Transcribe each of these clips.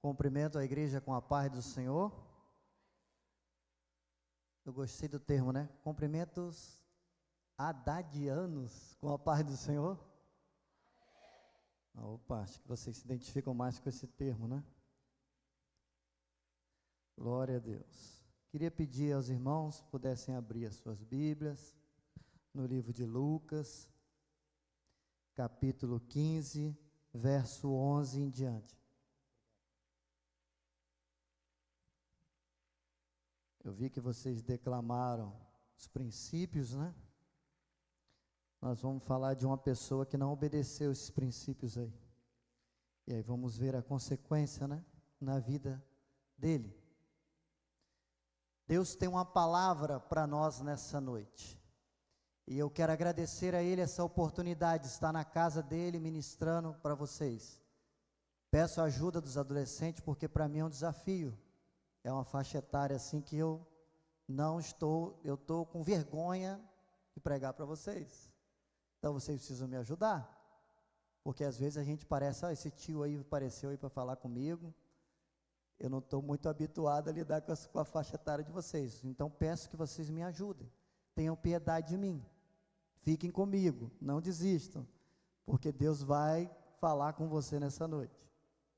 Cumprimento a igreja com a paz do Senhor. Eu gostei do termo, né? Cumprimentos haddadianos com a paz do Senhor. Opa, acho que vocês se identificam mais com esse termo, né? Glória a Deus. Queria pedir aos irmãos que pudessem abrir as suas Bíblias no livro de Lucas, capítulo 15, verso 11 em diante. Eu vi que vocês declamaram os princípios, né? Nós vamos falar de uma pessoa que não obedeceu esses princípios aí. E aí vamos ver a consequência, né? Na vida dele. Deus tem uma palavra para nós nessa noite. E eu quero agradecer a Ele essa oportunidade de estar na casa dele ministrando para vocês. Peço a ajuda dos adolescentes porque para mim é um desafio. É uma faixa etária assim que eu estou com vergonha de pregar para vocês. Então vocês precisam me ajudar. Porque às vezes a gente parece, esse tio aí apareceu aí para falar comigo. Eu não estou muito habituado a lidar com a faixa etária de vocês. Então peço que vocês me ajudem. Tenham piedade de mim. Fiquem comigo, não desistam, porque Deus vai falar com você nessa noite.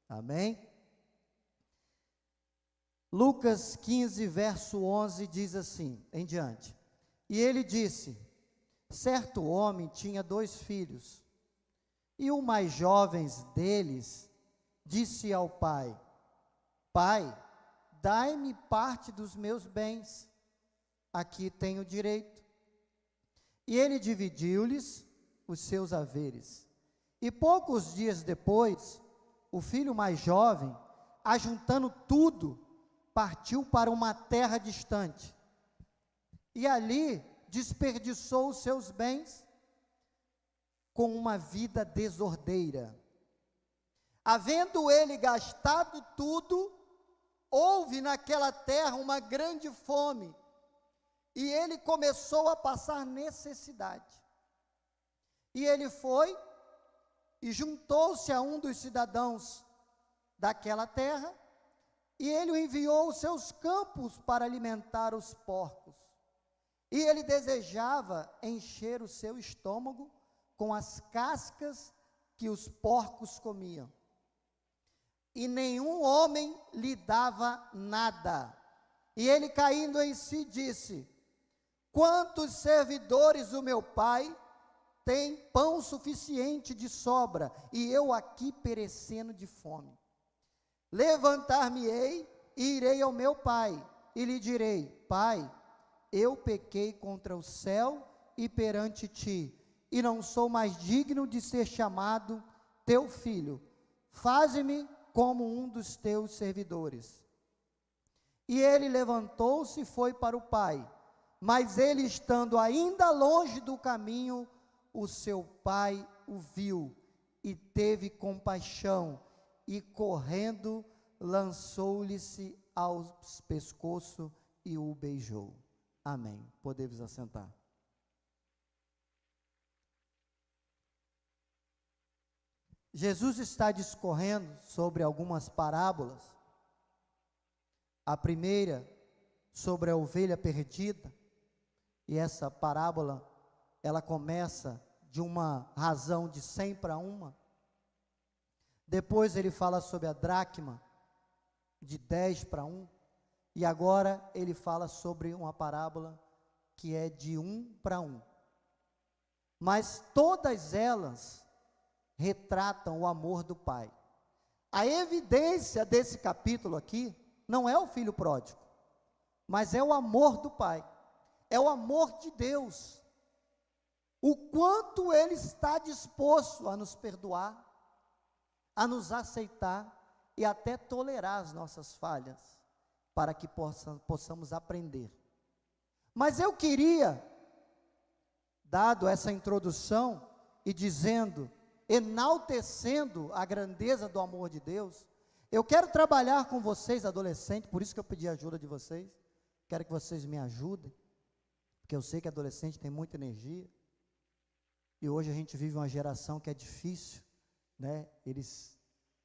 Amém? Lucas 15, verso 11 diz assim, em diante. E ele disse, certo homem tinha 2 filhos, e o mais jovem deles disse ao pai, Pai, dai-me parte dos meus bens, aqui tenho direito. E ele dividiu-lhes os seus haveres. E poucos dias depois, o filho mais jovem, ajuntando tudo, partiu para uma terra distante. E ali desperdiçou os seus bens com uma vida desordeira. Havendo ele gastado tudo, houve naquela terra uma grande fome. E ele começou a passar necessidade. E ele foi e juntou-se a um dos cidadãos daquela terra, e ele o enviou aos seus campos para alimentar os porcos. E ele desejava encher o seu estômago com as cascas que os porcos comiam. E nenhum homem lhe dava nada. E ele, caindo em si, disse, quantos servidores do meu pai têm pão suficiente de sobra, e eu aqui perecendo de fome? Levantar-me-ei e irei ao meu pai, e lhe direi, Pai, eu pequei contra o céu e perante ti, e não sou mais digno de ser chamado teu filho. Faze-me como um dos teus servidores. E ele levantou-se e foi para o pai. Mas ele, estando ainda longe do caminho, o seu pai o viu e teve compaixão, e correndo, lançou-lhe-se ao pescoço e o beijou. Amém. Podemos assentar. Jesus está discorrendo sobre algumas parábolas. A primeira, sobre a ovelha perdida. E essa parábola, ela começa de uma razão de 100 para 1. Depois ele fala sobre a dracma, de 10 para 1. E agora ele fala sobre uma parábola que é de 1 para 1. Mas todas elas retratam o amor do Pai. A evidência desse capítulo aqui não é o filho pródigo, mas é o amor do Pai. É o amor de Deus, o quanto Ele está disposto a nos perdoar, a nos aceitar e até tolerar as nossas falhas, para que possamos aprender. Mas eu queria, dado essa introdução e dizendo, enaltecendo a grandeza do amor de Deus, eu quero trabalhar com vocês, adolescentes, por isso que eu pedi a ajuda de vocês, quero que vocês me ajudem, porque eu sei que adolescente tem muita energia, e hoje a gente vive uma geração que é difícil, né, eles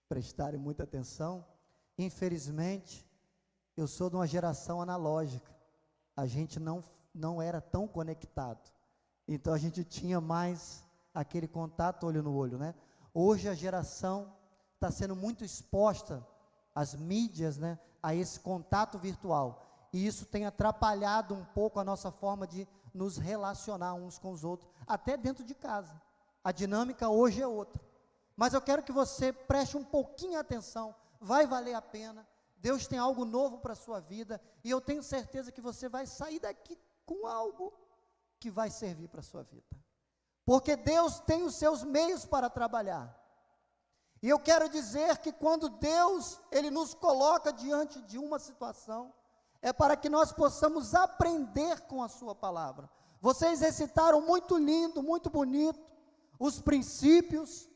prestarem muita atenção, Infelizmente, eu sou de uma geração analógica. A gente não era tão conectado. Então a gente tinha mais aquele contato olho no olho, né? Hoje a geração está sendo muito exposta às mídias, né? A esse contato virtual. E isso tem atrapalhado um pouco a nossa forma de nos relacionar uns com os outros, até dentro de casa. A dinâmica hoje é outra. Mas eu quero que você preste um pouquinho atenção, vai valer a pena. Deus tem algo novo para a sua vida, e eu tenho certeza que você vai sair daqui com algo que vai servir para a sua vida. Porque Deus tem os seus meios para trabalhar. E eu quero dizer que quando Deus, Ele nos coloca diante de uma situação, é para que nós possamos aprender com a sua palavra. Vocês recitaram muito lindo, muito bonito, os princípios,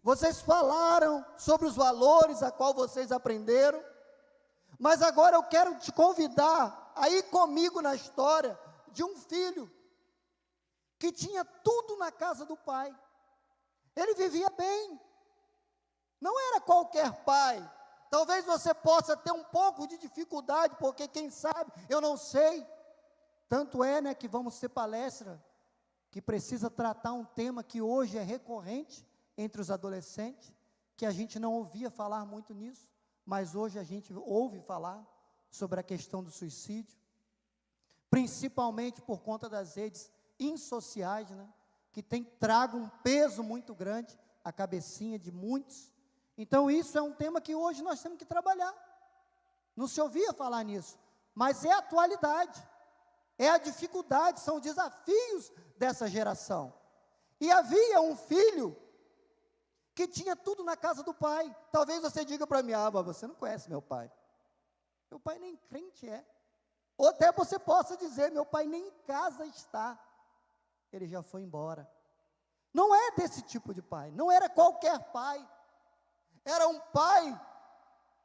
vocês falaram sobre os valores a qual vocês aprenderam, mas agora eu quero te convidar a ir comigo na história de um filho que tinha tudo na casa do pai. Ele vivia bem, não era qualquer pai. Talvez você possa ter um pouco de dificuldade, porque quem sabe, eu não sei. Tanto é, né, que vamos ter palestra que precisa tratar um tema que hoje é recorrente entre os adolescentes, que a gente não ouvia falar muito nisso, mas hoje a gente ouve falar sobre a questão do suicídio, principalmente por conta das redes insociais, né, que tem trago um peso muito grande à cabecinha de muitos. Então isso é um tema que hoje nós temos que trabalhar. Não se ouvia falar nisso, mas é a atualidade, é a dificuldade, são os desafios dessa geração. E havia um filho que tinha tudo na casa do pai. Talvez você diga para mim, mas você não conhece meu pai. Meu pai nem crente é. Ou até você possa dizer, meu pai nem em casa está. Ele já foi embora. Não é desse tipo de pai, não era qualquer pai. Era um pai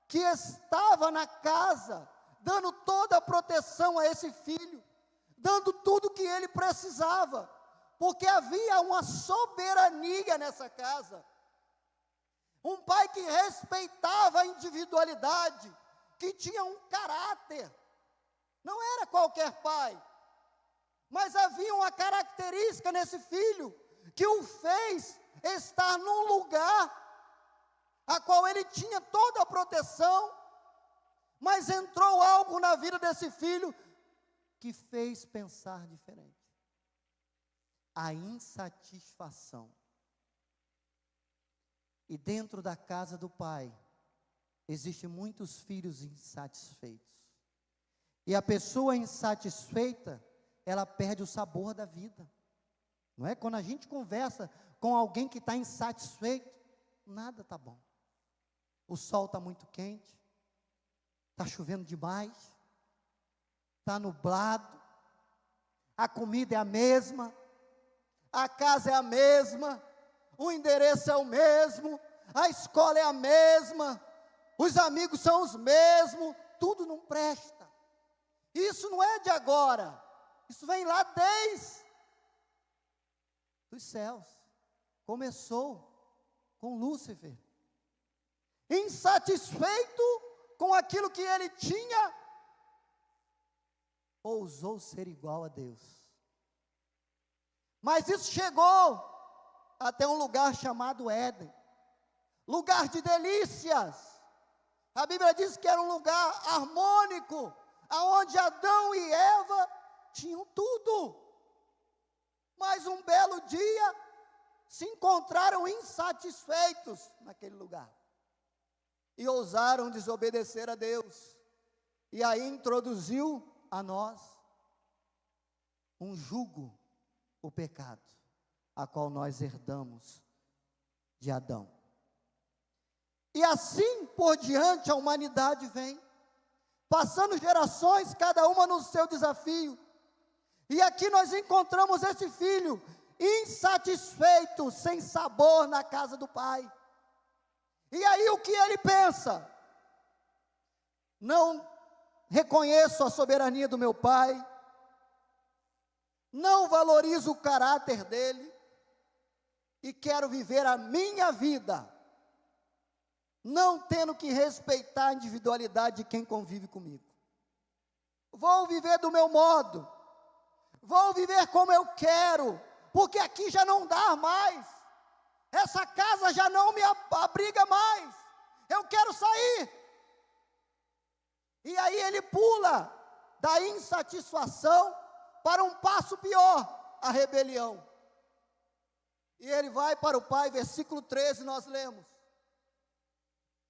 que estava na casa, dando toda a proteção a esse filho, dando tudo o que ele precisava, porque havia uma soberania nessa casa. Um pai que respeitava a individualidade, que tinha um caráter. Não era qualquer pai, mas havia uma característica nesse filho, que o fez estar num lugar a qual ele tinha toda a proteção, mas entrou algo na vida desse filho que fez pensar diferente. A insatisfação. E dentro da casa do pai, existem muitos filhos insatisfeitos. E a pessoa insatisfeita, ela perde o sabor da vida. Não é? Quando a gente conversa com alguém que está insatisfeito, nada está bom. O sol está muito quente, está chovendo demais, está nublado, a comida é a mesma, a casa é a mesma, o endereço é o mesmo, a escola é a mesma, os amigos são os mesmos, tudo não presta. Isso não é de agora, isso vem lá desde os céus, começou com Lúcifer. Insatisfeito com aquilo que ele tinha, ousou ser igual a Deus. Mas isso chegou até um lugar chamado Éden, lugar de delícias. A Bíblia diz que era um lugar harmônico, aonde Adão e Eva tinham tudo. Mas um belo dia se encontraram insatisfeitos naquele lugar. E ousaram desobedecer a Deus. E aí introduziu a nós um jugo, o pecado, a qual nós herdamos de Adão. E assim por diante a humanidade vem, passando gerações, cada uma no seu desafio. E aqui nós encontramos esse filho insatisfeito, sem sabor na casa do pai. E aí o que ele pensa? Não reconheço a soberania do meu pai, não valorizo o caráter dele, e quero viver a minha vida. não tendo que respeitar a individualidade de quem convive comigo. Vou viver do meu modo, vou viver como eu quero, porque aqui já não dá mais, essa casa já não me abriga mais, eu quero sair. E aí ele pula da insatisfação para um passo pior, a rebelião. E ele vai para o pai, versículo 13 nós lemos: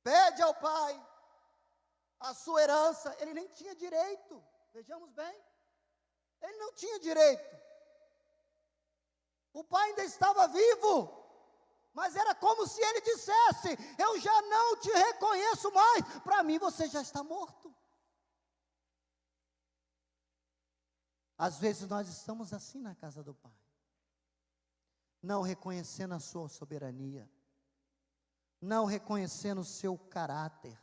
pede ao pai a sua herança. Ele nem tinha direito, vejamos bem, ele não tinha direito. O pai ainda estava vivo, mas era como se ele dissesse: eu já não te reconheço mais, para mim você já está morto. Às vezes nós estamos assim na casa do pai, não reconhecendo a sua soberania, não reconhecendo o seu caráter,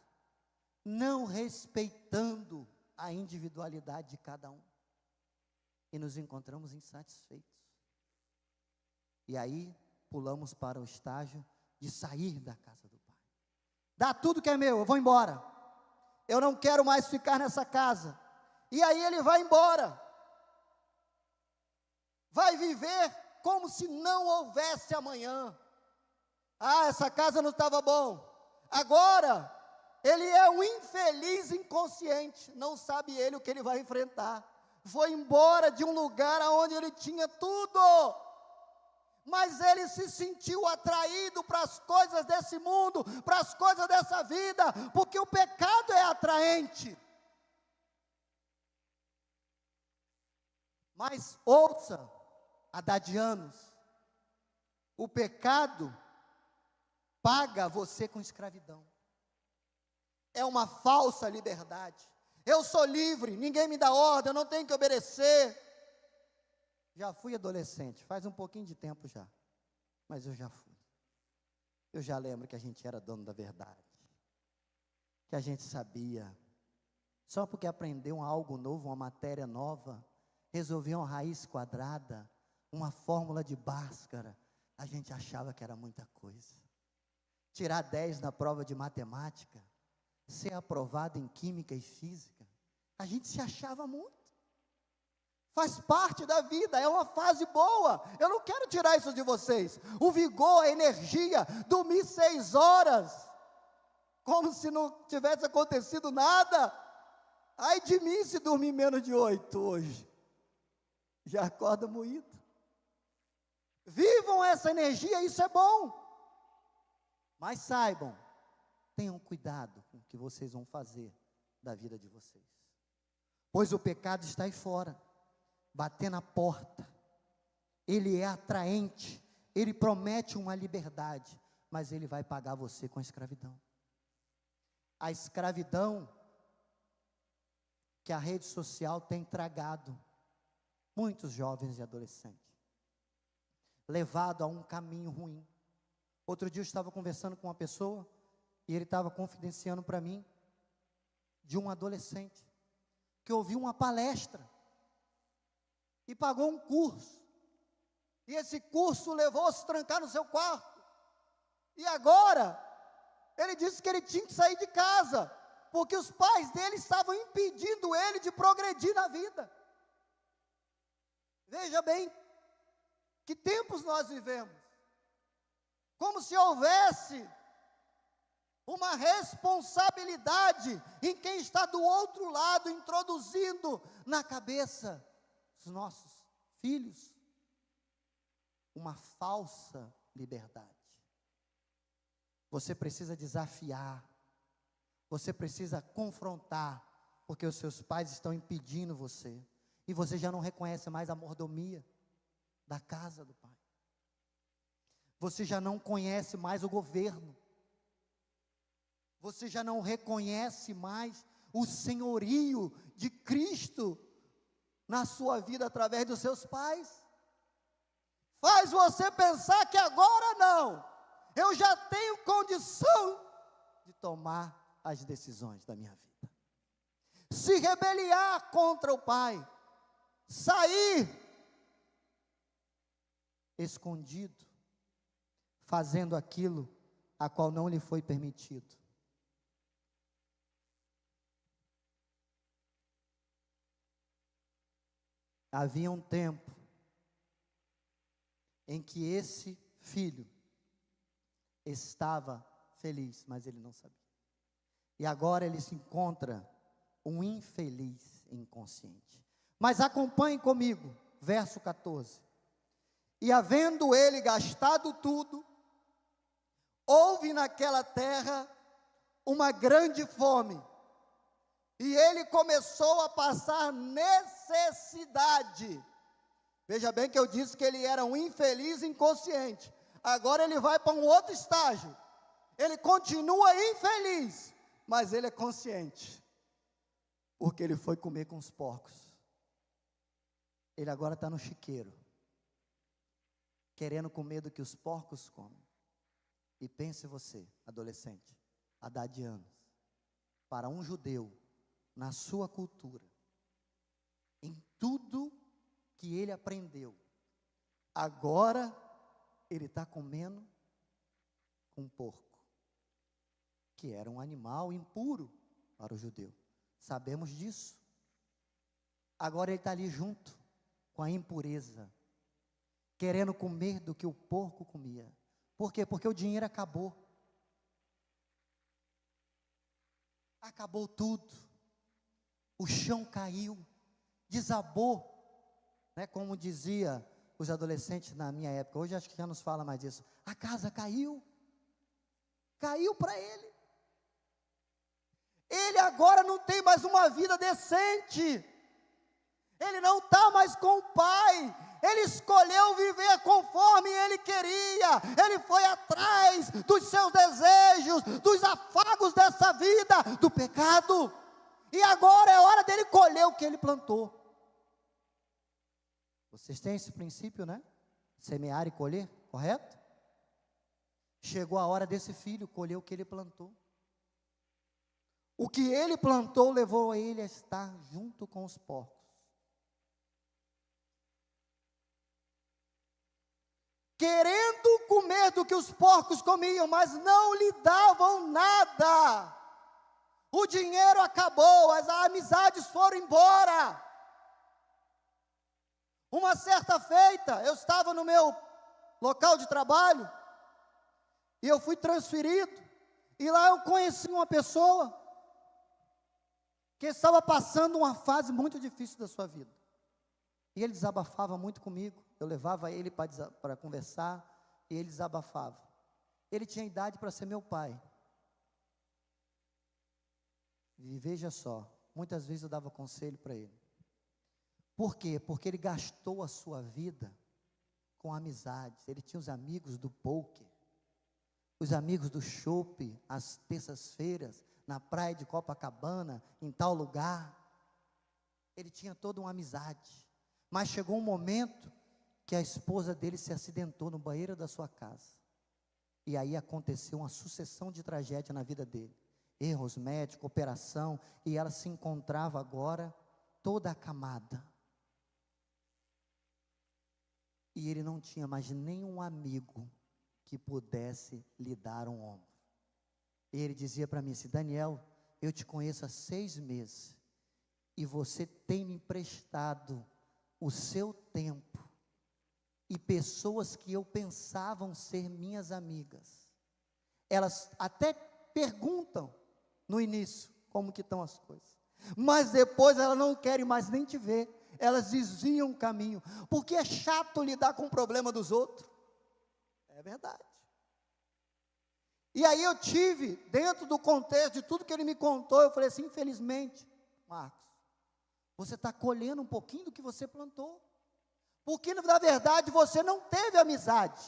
não respeitando a individualidade de cada um, e nos encontramos insatisfeitos. E aí pulamos para o estágio de sair da casa do pai. Dá tudo que é meu, eu vou embora, eu não quero mais ficar nessa casa. E aí ele vai embora, vai viver como se não houvesse amanhã. Ah, essa casa não estava bom. Agora, ele é um infeliz inconsciente, não sabe ele o que ele vai enfrentar. Foi embora de um lugar onde ele tinha tudo, mas ele se sentiu atraído para as coisas desse mundo, para as coisas dessa vida, porque o pecado é atraente. Mas ouça, Haddadianos, o pecado paga você com escravidão. É uma falsa liberdade. Eu sou livre, ninguém me dá ordem, eu não tenho que obedecer. Já fui adolescente, faz um pouquinho de tempo já, mas eu já fui. Eu já lembro que a gente era dono da verdade, que a gente sabia. Só porque aprendeu algo novo, uma matéria nova, resolveu uma raiz quadrada, uma fórmula de Bhaskara, a gente achava que era muita coisa. Tirar 10 na prova de matemática, ser aprovado em química e física, a gente se achava muito. Faz parte da vida, é uma fase boa, eu não quero tirar isso de vocês. O vigor, a energia, dormir 6 horas, como se não tivesse acontecido nada. Ai de mim se dormir menos de 8 hoje, já acorda moído. Vivam essa energia, isso é bom. Mas saibam, tenham cuidado com o que vocês vão fazer da vida de vocês. Pois o pecado está aí fora, bater na porta. Ele é atraente, ele promete uma liberdade, mas ele vai pagar você com a escravidão. A escravidão que a rede social tem tragado muitos jovens e adolescentes, levado a um caminho ruim. Outro dia eu estava conversando com uma pessoa, e ele estava confidenciando para mim, de um adolescente, que ouviu uma palestra, e pagou um curso, e esse curso levou a se trancar no seu quarto, e agora, ele disse que ele tinha que sair de casa, porque os pais dele estavam impedindo ele de progredir na vida. Veja bem, que tempos nós vivemos, como se houvesse uma responsabilidade em quem está do outro lado, introduzindo na cabeça dos nossos filhos uma falsa liberdade. Você precisa desafiar, você precisa confrontar, porque os seus pais estão impedindo você, e você já não reconhece mais a mordomia da casa do pai. Você já não conhece mais o governo. Você já não reconhece mais o senhorio de Cristo na sua vida através dos seus pais. Faz você pensar que agora não. Eu já tenho condição de tomar as decisões da minha vida. Se rebeliar contra o pai, sair escondido, fazendo aquilo a qual não lhe foi permitido. Havia um tempo em que esse filho estava feliz, mas ele não sabia. E agora ele se encontra um infeliz inconsciente. Mas acompanhe comigo, verso 14. E havendo ele gastado tudo, houve naquela terra uma grande fome, e ele começou a passar necessidade. Veja bem que eu disse que ele era um infeliz inconsciente. Agora ele vai para um outro estágio. Ele continua infeliz, mas ele é consciente, porque ele foi comer com os porcos. Ele agora está no chiqueiro, querendo comer do que os porcos comem. E pense você, adolescente, haddadianos, para um judeu, na sua cultura, em tudo que ele aprendeu, agora ele está comendo com porco, que era um animal impuro para o judeu. Sabemos disso. Agora ele está ali junto com a impureza, querendo comer do que o porco comia. Por quê? Porque o dinheiro acabou. Acabou tudo. O chão caiu, desabou, né? Como dizia os adolescentes na minha época, hoje acho que já nos fala mais disso. A casa caiu para ele. Ele agora não tem mais uma vida decente. Ele não está mais com o pai. Ele escolheu viver conforme ele queria. Ele foi atrás dos seus desejos, dos afagos dessa vida, do pecado. E agora é hora dele colher o que ele plantou. Vocês têm esse princípio, né? Semear e colher, correto? Chegou a hora desse filho colher o que ele plantou. O que ele plantou levou ele a estar junto com os porcos. Querendo comer do que os porcos comiam, mas não lhe davam nada. O dinheiro acabou, as amizades foram embora. Uma certa feita, eu estava no meu local de trabalho, e eu fui transferido, e lá eu conheci uma pessoa, que estava passando uma fase muito difícil da sua vida, e ele desabafava muito comigo, eu levava ele para conversar, e ele desabafava. Ele tinha idade para ser meu pai, e veja só, muitas vezes eu dava conselho para ele. Por quê? Porque ele gastou a sua vida com amizades. Ele tinha os amigos do poker, os amigos do chopp, às terças-feiras, na praia de Copacabana, em tal lugar. Ele tinha toda uma amizade. Mas chegou um momento que a esposa dele se acidentou no banheiro da sua casa. E aí aconteceu uma sucessão de tragédia na vida dele. Erros médicos, operação, e ela se encontrava agora toda acamada. E ele não tinha mais nenhum amigo que pudesse lhe dar um ombro. E ele dizia para mim assim: Daniel, eu te conheço há 6 meses, e você tem me emprestado o seu tempo, e pessoas que eu pensavam ser minhas amigas, elas até perguntam no início como que estão as coisas, mas depois elas não querem mais nem te ver, elas desviam o caminho, porque é chato lidar com o problema dos outros. É verdade. E aí eu tive, dentro do contexto de tudo que ele me contou, eu falei assim: infelizmente, Marcos, você está colhendo um pouquinho do que você plantou, porque na verdade você não teve amizade.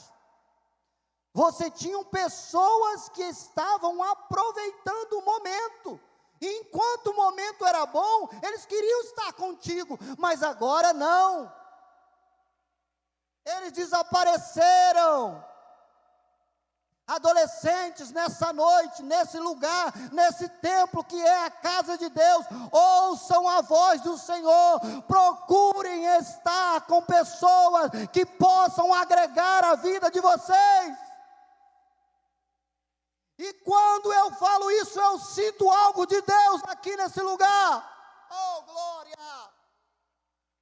Você tinha pessoas que estavam aproveitando o momento, e enquanto o momento era bom, eles queriam estar contigo, mas agora não. Eles desapareceram. Adolescentes, nessa noite, nesse lugar, nesse templo que é a casa de Deus, ouçam a voz do Senhor, procurem estar com pessoas que possam agregar a vida de vocês. E quando eu falo isso, eu sinto algo de Deus aqui nesse lugar. Oh, glória!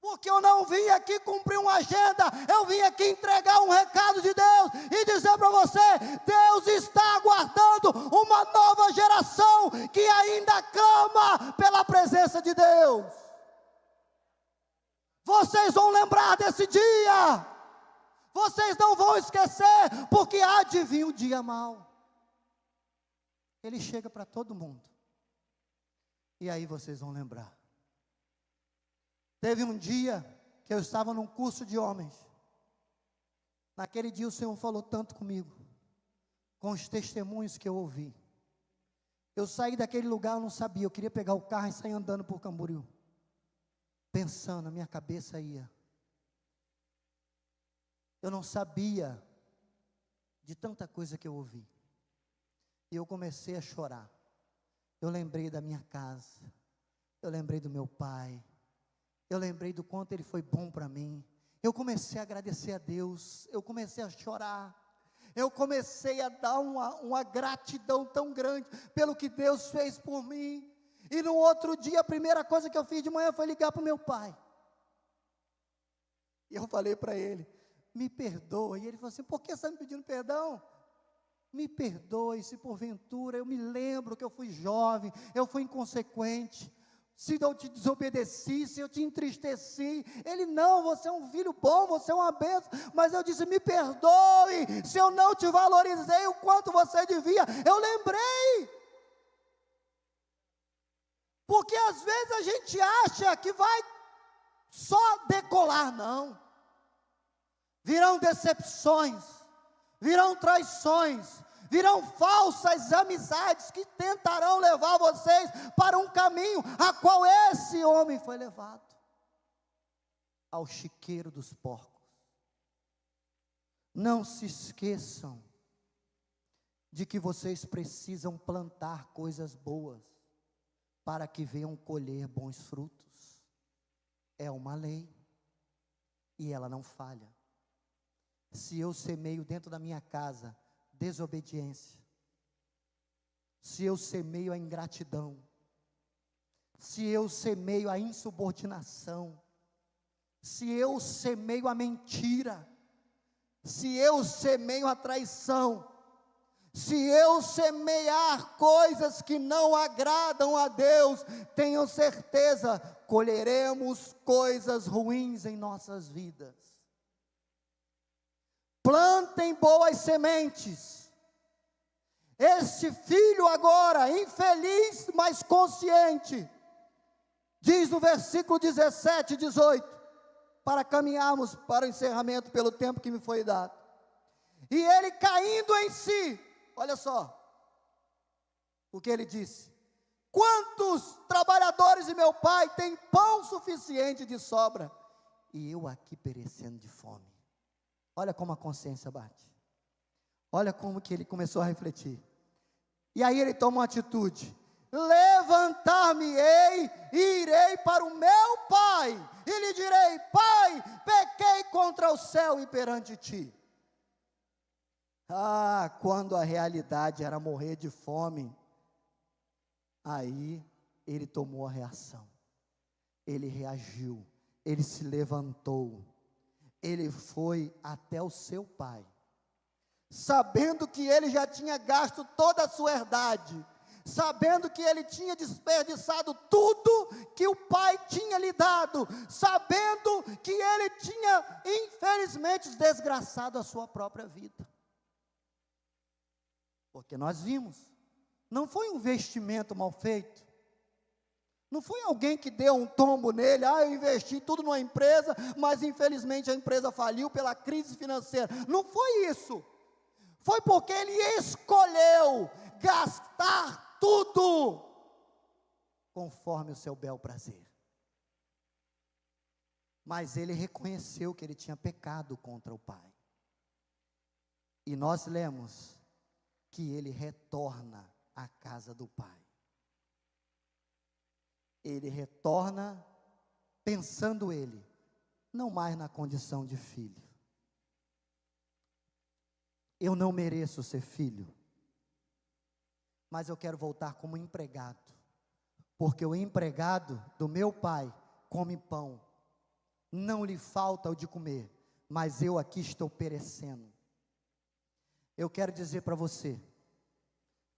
Porque eu não vim aqui cumprir uma agenda, eu vim aqui entregar um recado de Deus e dizer para você: Deus está aguardando uma nova geração que ainda clama pela presença de Deus. Vocês vão lembrar desse dia, vocês não vão esquecer, porque há de vir o dia mau. Ele chega para todo mundo, e aí vocês vão lembrar. Teve um dia que eu estava num curso de homens. Naquele dia o Senhor falou tanto comigo, com os testemunhos que eu ouvi. Eu saí daquele lugar, eu não sabia, eu queria pegar o carro e sair andando por Camboriú. Pensando, a minha cabeça ia. Eu não sabia de tanta coisa que eu ouvi. E eu comecei a chorar. Eu lembrei da minha casa. Eu lembrei do meu pai. Eu lembrei do quanto ele foi bom para mim. Eu comecei a agradecer a Deus. Eu comecei a chorar. Eu comecei a dar uma gratidão tão grande pelo que Deus fez por mim. E no outro dia, a primeira coisa que eu fiz de manhã foi ligar para o meu pai. E eu falei para ele: me perdoa. E ele falou assim: por que você está me pedindo perdão? Me perdoe se porventura eu me lembro que eu fui jovem, eu fui inconsequente. Se eu te desobedeci, se eu te entristeci. Ele: não, você é um filho bom, você é uma bênção. Mas eu disse: me perdoe se eu não te valorizei o quanto você devia. Eu lembrei. Porque às vezes a gente acha que vai só decolar. Não. Virão decepções, virão traições, virão falsas amizades que tentarão levar vocês para um caminho a qual esse homem foi levado, ao chiqueiro dos porcos. Não se esqueçam de que vocês precisam plantar coisas boas para que venham colher bons frutos. É uma lei e ela não falha. Se eu semeio dentro da minha casa desobediência, se eu semeio a ingratidão, se eu semeio a insubordinação, se eu semeio a mentira, se eu semeio a traição, se eu semear coisas que não agradam a Deus, tenham certeza, colheremos coisas ruins em nossas vidas. Plantem boas sementes. Esse filho agora, infeliz, mas consciente, diz no versículo 17 e 18, para caminharmos para o encerramento pelo tempo que me foi dado. E ele caindo em si, olha só o que ele disse: quantos trabalhadores de meu pai têm pão suficiente de sobra, e eu aqui perecendo de fome. Olha como a consciência bate. Olha como que ele começou a refletir. E aí ele toma uma atitude: levantar-me-ei e irei para o meu pai, e lhe direi: pai, pequei contra o céu e perante ti. Ah, quando a realidade era morrer de fome, aí ele tomou a reação. Ele reagiu, ele se levantou. Ele foi até o seu pai, sabendo que ele já tinha gasto toda a sua herdade, sabendo que ele tinha desperdiçado tudo que o pai tinha lhe dado, sabendo que ele tinha, infelizmente, desgraçado a sua própria vida. Porque nós vimos, não foi um investimento mal feito, não foi alguém que deu um tombo nele: eu investi tudo numa empresa, mas infelizmente a empresa faliu pela crise financeira. Não foi isso. Foi porque ele escolheu gastar tudo conforme o seu bel prazer. Mas ele reconheceu que ele tinha pecado contra o pai. E nós lemos que ele retorna à casa do pai. Ele retorna pensando ele, não mais na condição de filho. Eu não mereço ser filho. mas eu quero voltar como empregado, porque o empregado do meu pai come pão, não lhe falta o de comer, mas eu aqui estou perecendo. Eu quero dizer para você,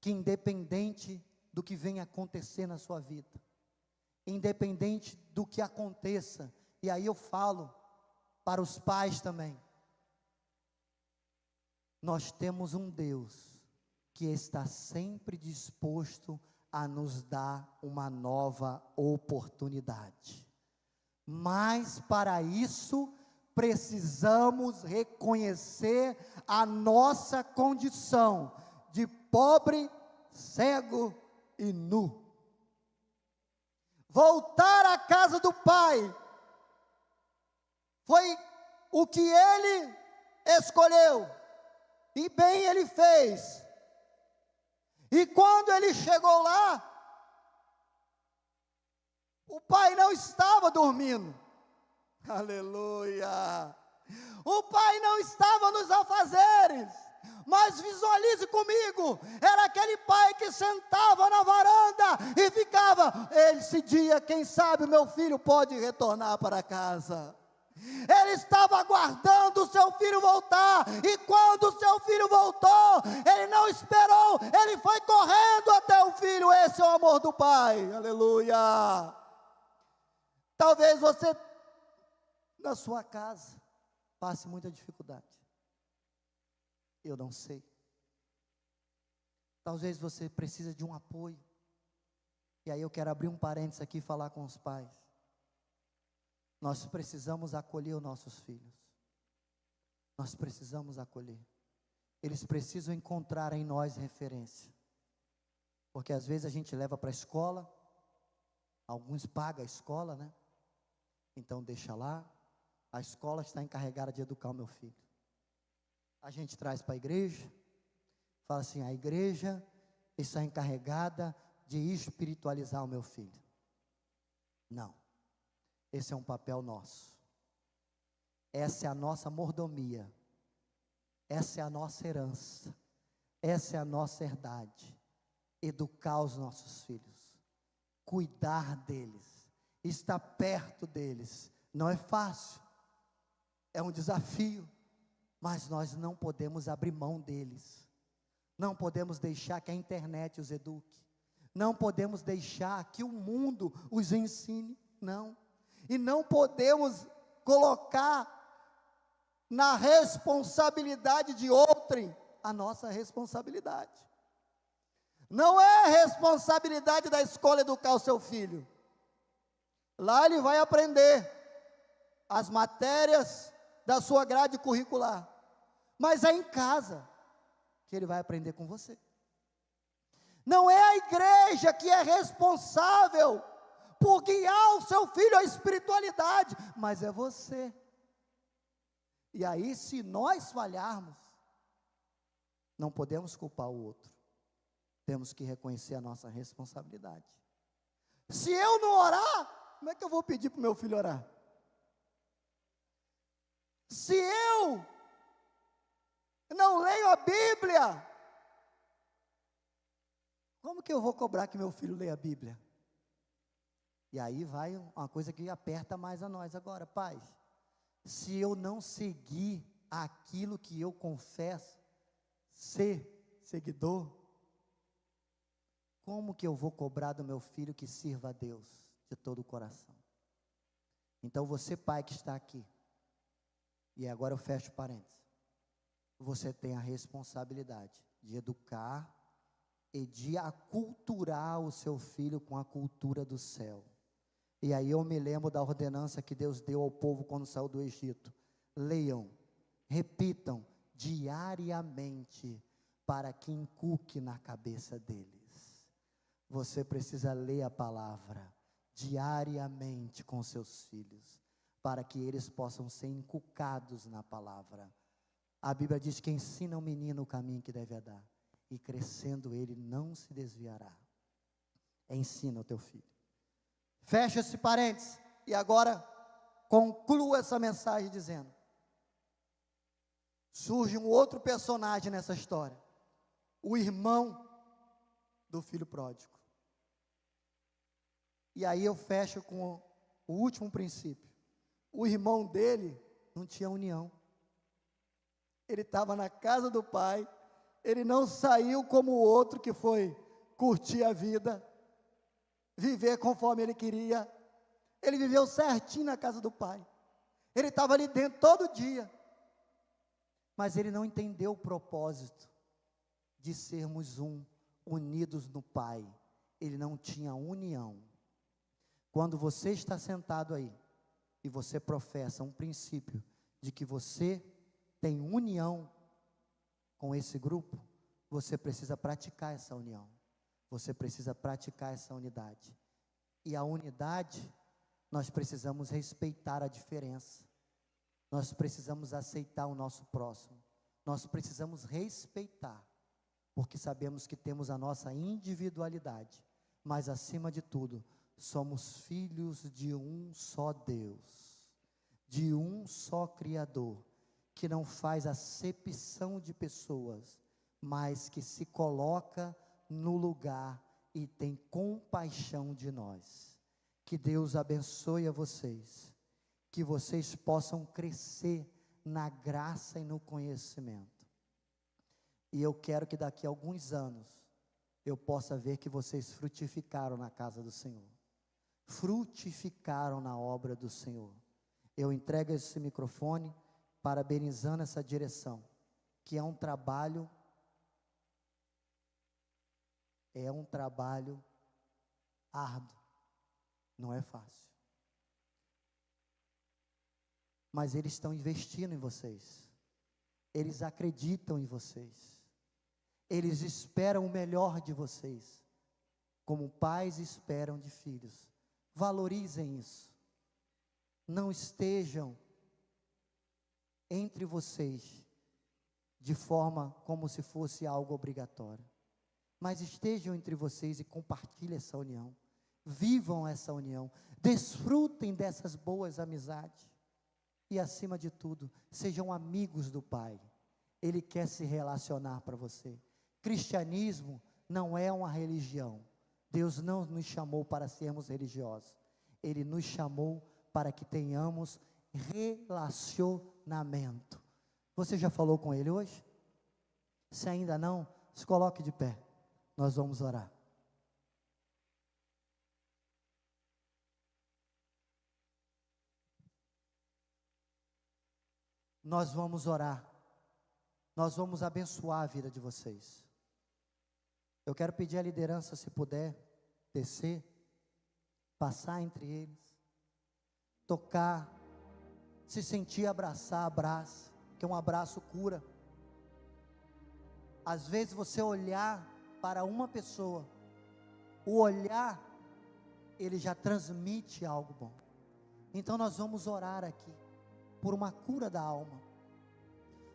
que independente do que venha acontecer na sua vida, independente do que aconteça, e aí eu falo para os pais também, nós temos um Deus que está sempre disposto a nos dar uma nova oportunidade, mas para isso precisamos reconhecer a nossa condição de pobre, cego e nu. Voltar à casa do Pai foi o que ele escolheu, e bem ele fez. E quando ele chegou lá, o pai não estava dormindo. Aleluia! O pai não estava nos afazeres, mas visualize comigo, era aquele pai que sentava na varanda e ficava, ele decidia, quem sabe meu filho pode retornar para casa. Ele estava aguardando o seu filho voltar, e quando o seu filho voltou, ele não esperou, ele foi correndo até o filho. Esse é o amor do pai, aleluia. Talvez você, na sua casa, passe muita dificuldade, eu não sei. Talvez você precise de um apoio, e aí eu quero abrir um parênteses aqui e falar com os pais. Nós precisamos acolher os nossos filhos, nós precisamos acolher, eles precisam encontrar em nós referência, porque às vezes a gente leva para a escola, alguns pagam a escola, né? Então deixa lá, a escola está encarregada de educar o meu filho. A gente traz para a igreja, fala assim, a igreja está encarregada de espiritualizar o meu filho. Não, esse é um papel nosso, essa é a nossa mordomia, essa é a nossa herança, essa é a nossa herdade, educar os nossos filhos, cuidar deles, estar perto deles. Não é fácil, é um desafio, mas nós não podemos abrir mão deles, não podemos deixar que a internet os eduque, não podemos deixar que o mundo os ensine, não, e não podemos colocar na responsabilidade de outrem a nossa responsabilidade. Não é responsabilidade da escola educar o seu filho, lá ele vai aprender as matérias da sua grade curricular, mas é em casa que ele vai aprender com você. Não é a igreja que é responsável por guiar o seu filho à espiritualidade, mas é você. E aí, se nós falharmos, não podemos culpar o outro, temos que reconhecer a nossa responsabilidade. Se eu não orar, como é que eu vou pedir para o meu filho orar? Se eu não leio a Bíblia, como que eu vou cobrar que meu filho leia a Bíblia? E aí vai uma coisa que aperta mais a nós agora, pais. Se eu não seguir aquilo que eu confesso ser seguidor, como que eu vou cobrar do meu filho que sirva a Deus de todo o coração? Então você, pai que está aqui, e agora eu fecho parênteses, você tem a responsabilidade de educar e de aculturar o seu filho com a cultura do céu. E aí eu me lembro da ordenança que Deus deu ao povo quando saiu do Egito: leiam, repitam diariamente, para que inculque na cabeça deles. Você precisa ler a palavra diariamente com seus filhos, para que eles possam ser inculcados na palavra. A Bíblia diz que ensina o menino o caminho que deve andar, e crescendo ele não se desviará. Ensina o teu filho. Fecha esse parênteses, e agora concluo essa mensagem dizendo, surge um outro personagem nessa história, o irmão do filho pródigo. E aí eu fecho com o último princípio. O irmão dele não tinha união. Ele estava na casa do pai, ele não saiu como o outro que foi curtir a vida, viver conforme ele queria. Ele viveu certinho na casa do pai. Ele estava ali dentro todo dia. Mas ele não entendeu o propósito de sermos unidos no Pai. Ele não tinha união. Quando você está sentado aí, e você professa um princípio de que você tem união com esse grupo, você precisa praticar essa união. Você precisa praticar essa unidade. E a unidade, nós precisamos respeitar a diferença. Nós precisamos aceitar o nosso próximo. Nós precisamos respeitar, porque sabemos que temos a nossa individualidade, mas acima de tudo, somos filhos de um só Deus, de um só Criador, que não faz acepção de pessoas, mas que se coloca no lugar e tem compaixão de nós. Que Deus abençoe a vocês, que vocês possam crescer na graça e no conhecimento. E eu quero que daqui a alguns anos, eu possa ver que vocês frutificaram na casa do Senhor, frutificaram na obra do Senhor. Eu entrego esse microfone, parabenizando essa direção, que é um trabalho árduo, não é fácil. Mas eles estão investindo em vocês, eles acreditam em vocês, eles esperam o melhor de vocês, como pais esperam de filhos. Valorizem isso, não estejam entre vocês de forma como se fosse algo obrigatório, mas estejam entre vocês e compartilhem essa união, vivam essa união, desfrutem dessas boas amizades. E acima de tudo, sejam amigos do Pai. Ele quer se relacionar para você. Cristianismo não é uma religião. Deus não nos chamou para sermos religiosos. Ele nos chamou para que tenhamos relacionamento. Você já falou com Ele hoje? Se ainda não, se coloque de pé. Nós vamos orar. Nós vamos orar, nós vamos abençoar a vida de vocês. Eu quero pedir à liderança, se puder, descer, passar entre eles, tocar, se sentir abraçar, abraça, que um abraço cura. Às vezes você olhar para uma pessoa, o olhar, ele já transmite algo bom. Então nós vamos orar aqui por uma cura da alma.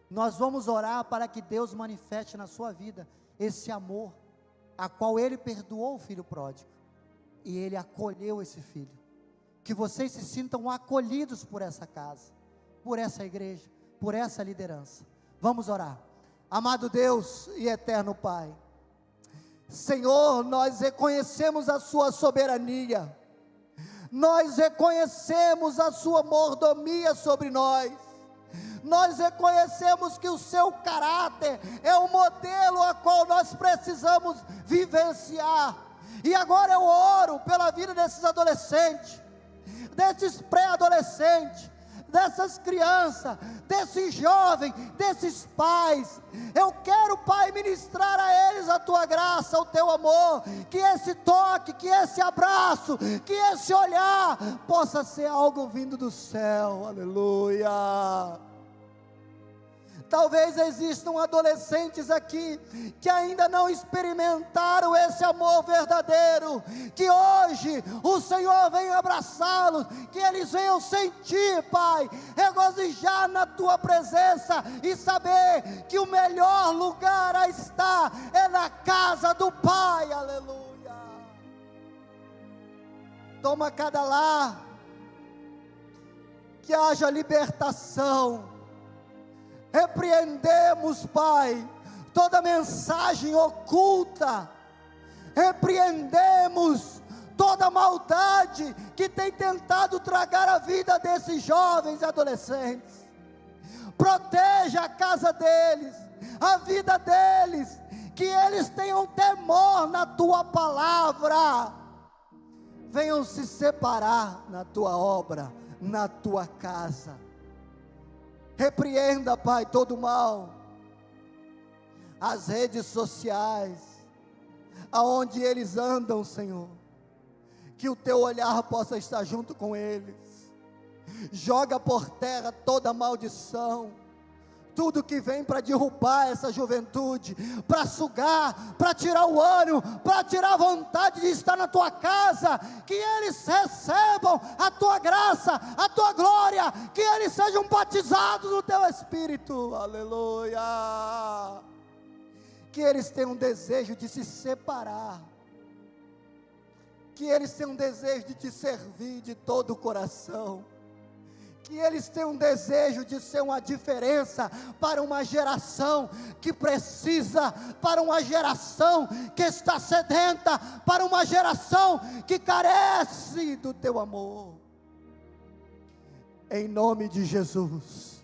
Nós vamos orar para que Deus manifeste na sua vida esse amor, a qual Ele perdoou o filho pródigo, e Ele acolheu esse filho. Que vocês se sintam acolhidos por essa casa, por essa igreja, por essa liderança. Vamos orar. Amado Deus e eterno Pai, Senhor, nós reconhecemos a sua soberania, nós reconhecemos a sua mordomia sobre nós, nós reconhecemos que o seu caráter é o modelo a qual nós precisamos vivenciar. E agora eu oro pela vida desses adolescentes, desses pré-adolescentes, dessas crianças, desses jovens, desses pais. Eu quero, Pai, ministrar a eles a tua graça, o teu amor, que esse toque, que esse abraço, que esse olhar possa ser algo vindo do céu. Aleluia. Talvez existam adolescentes aqui que ainda não experimentaram esse amor verdadeiro, que hoje o Senhor venha abraçá-los, que eles venham sentir, Pai, regozijar na Tua presença e saber que o melhor lugar a estar é na casa do Pai. Aleluia. Toma cada lar, que haja libertação. Repreendemos, Pai, toda mensagem oculta, repreendemos toda maldade que tem tentado tragar a vida desses jovens e adolescentes. Proteja a casa deles, a vida deles, que eles tenham temor na tua palavra, venham se separar na tua obra, na tua casa. Repreenda, Pai, todo o mal, as redes sociais, aonde eles andam, Senhor, que o teu olhar possa estar junto com eles. Joga por terra toda maldição, tudo que vem para derrubar essa juventude, para sugar, para tirar o ânimo, para tirar a vontade de estar na tua casa. Que eles recebam a tua graça, a tua glória, que eles sejam batizados no teu Espírito, aleluia. Que eles tenham desejo de se separar, que eles tenham desejo de te servir de todo o coração, que eles tenham desejo de ser uma diferença para uma geração que precisa, para uma geração que está sedenta, para uma geração que carece do teu amor. Em nome de Jesus,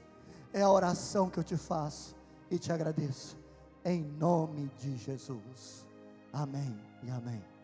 é a oração que eu te faço e te agradeço, em nome de Jesus, amém e amém.